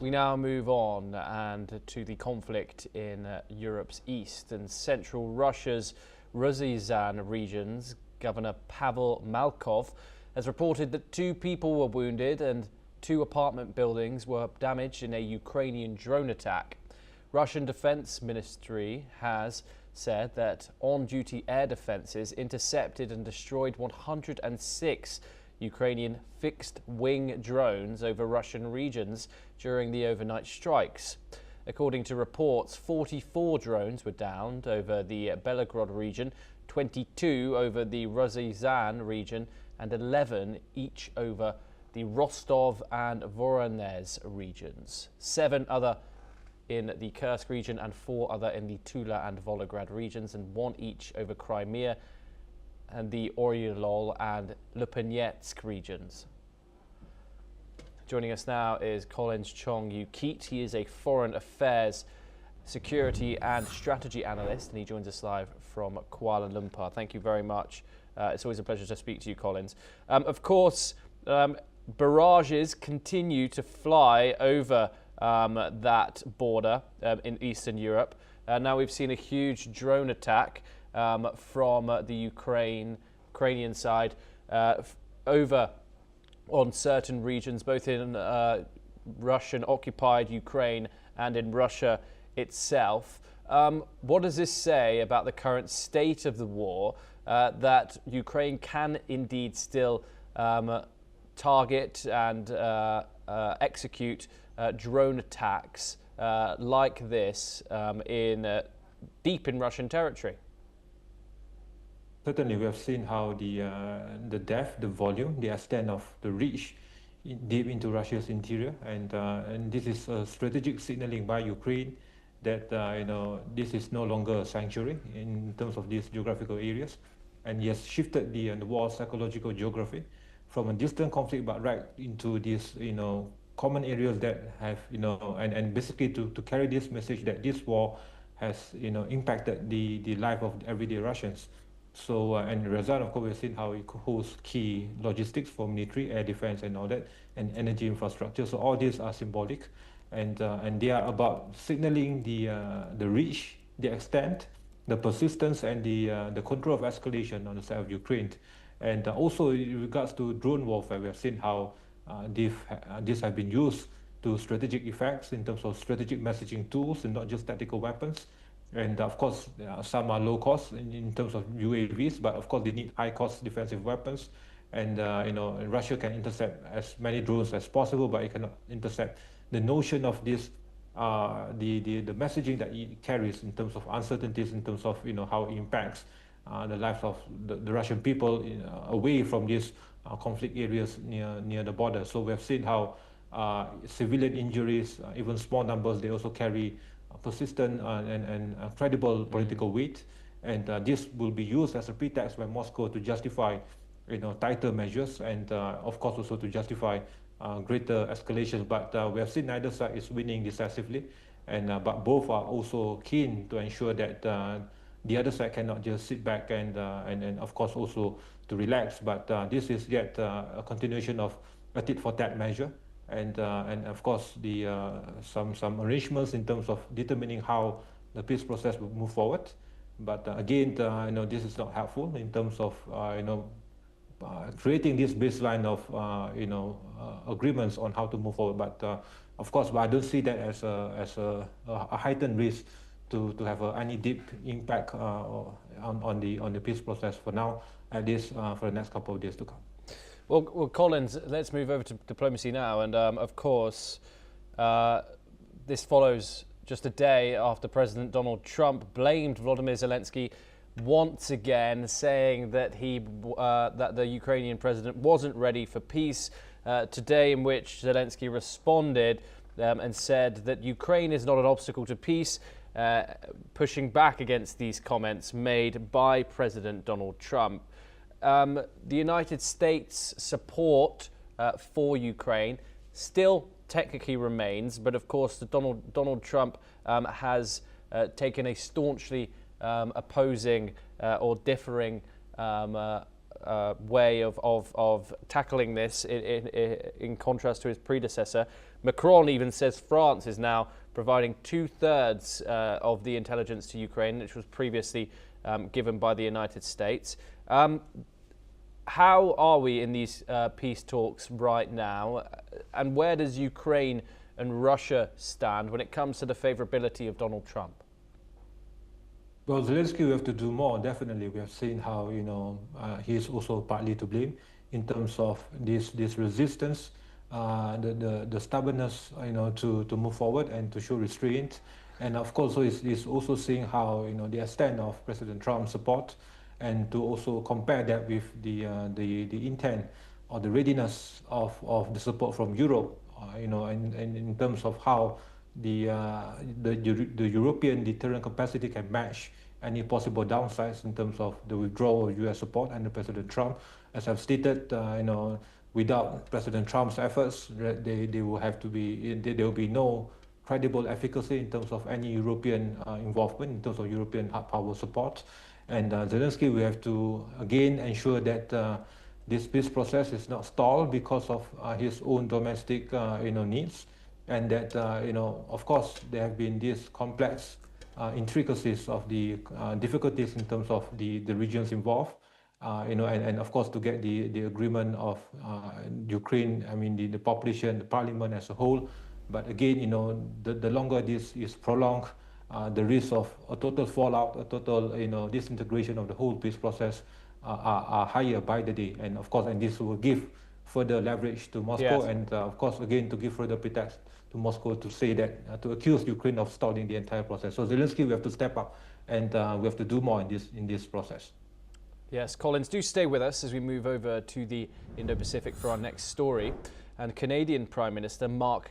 We now move on and to the conflict in Europe's east and central Russia's Ryazan regions. Governor Pavel Malkov has reported that 2 people were wounded and 2 apartment buildings were damaged in a Ukrainian drone attack. Russian Defense Ministry has said that on-duty air defenses intercepted and destroyed 106 Ukrainian fixed-wing drones over Russian regions during the overnight strikes. According to reports, 44 drones were downed over the Belgorod region, 22 over the Ryazan region, and 11 each over the Rostov and Voronezh regions. 7 other in the Kursk region and 4 other in the Tula and Volgograd regions, and 1 each over Crimea and the Oryol and Lupyanetsk regions. Joining us now is Collins Chong-Yu-Keat. He is a foreign affairs, security and strategy analyst, and he joins us live from Kuala Lumpur. Thank you very much. It's always a pleasure to speak to you, Collins. Of course, barrages continue to fly over that border in Eastern Europe. Now we've seen a huge drone attack from the Ukrainian side over on certain regions, both in Russian-occupied Ukraine and in Russia itself. What does this say about the current state of the war, that Ukraine can indeed still target and execute drone attacks like this deep in Russian territory? Certainly, we have seen how the depth, the volume, the extent of the reach deep into Russia's interior, and this is a strategic signaling by Ukraine that this is no longer a sanctuary in terms of these geographical areas, and he has shifted the war's psychological geography from a distant conflict, but right into these common areas that have and basically to carry this message that this war has impacted the life of everyday Russians. So and Ryazan, of course, we've seen how it holds key logistics for military, air defense, and all that, and energy infrastructure. So all these are symbolic, and they are about signaling the reach, the extent, the persistence, and the control of escalation on the side of Ukraine. And also in regards to drone warfare, we have seen how these have been used to strategic effects in terms of strategic messaging tools and not just tactical weapons. And of course, some are low cost in terms of UAVs, but of course they need high cost defensive weapons. And Russia can intercept as many drones as possible, but it cannot intercept the notion of this, the messaging that it carries in terms of uncertainties, in terms of how it impacts the lives of the Russian people away from these conflict areas near the border. So we have seen how civilian injuries, even small numbers, they also carry persistent and credible political weight, and this will be used as a pretext by Moscow to justify tighter measures, and of course also to justify greater escalations. But we have seen neither side is winning decisively, and but both are also keen to ensure that the other side cannot just sit back and of course also to relax. But this is yet a continuation of a tit for tat measure. And of course some arrangements in terms of determining how the peace process will move forward, but again this is not helpful in terms of creating this baseline of agreements on how to move forward. But of course, I don't see that as a heightened risk to have any deep impact on the peace process for now, at least for the next couple of days to come. Well, Collins, let's move over to diplomacy now. And of course, this follows just a day after President Donald Trump blamed Volodymyr Zelensky once again, saying that that the Ukrainian president wasn't ready for peace. Today, in which Zelensky responded and said that Ukraine is not an obstacle to peace, pushing back against these comments made by President Donald Trump. The United States' support for Ukraine still technically remains, but of course Donald Trump has taken a staunchly opposing or differing way of tackling this in contrast to his predecessor. Macron even says France is now providing 2/3 of the intelligence to Ukraine, which was previously given by the United States. How are we in these peace talks right now, and where does Ukraine and Russia stand when it comes to the favorability of Donald Trump? Well, Zelensky, we have to do more. Definitely, we have seen how he is also partly to blame in terms of this resistance, the stubbornness, to move forward and to show restraint, and of course, he's also seeing how the extent of President Trump's support, and to also compare that with the intent or the readiness of the support from Europe, and in terms of how the European deterrent capacity can match any possible downsides in terms of the withdrawal of US support under President Trump. As I've stated, without President Trump's efforts, there will be no credible efficacy in terms of any European involvement, in terms of European hard power support. And Zelensky, we have to again ensure that this peace process is not stalled because of his own domestic needs, and that of course there have been these complex intricacies of the difficulties in terms of the regions involved, and of course to get the agreement of Ukraine, the population, the parliament as a whole. But again, the longer this is prolonged, the risk of a total fallout, a total disintegration of the whole peace process are higher by the day. And of course, this will give further leverage to Moscow, yes. And of course, again, to give further pretext to Moscow to say that, to accuse Ukraine of stalling the entire process. So Zelensky, we have to step up, and we have to do more in this process. Yes, Collins, do stay with us as we move over to the Indo-Pacific for our next story. And Canadian Prime Minister Mark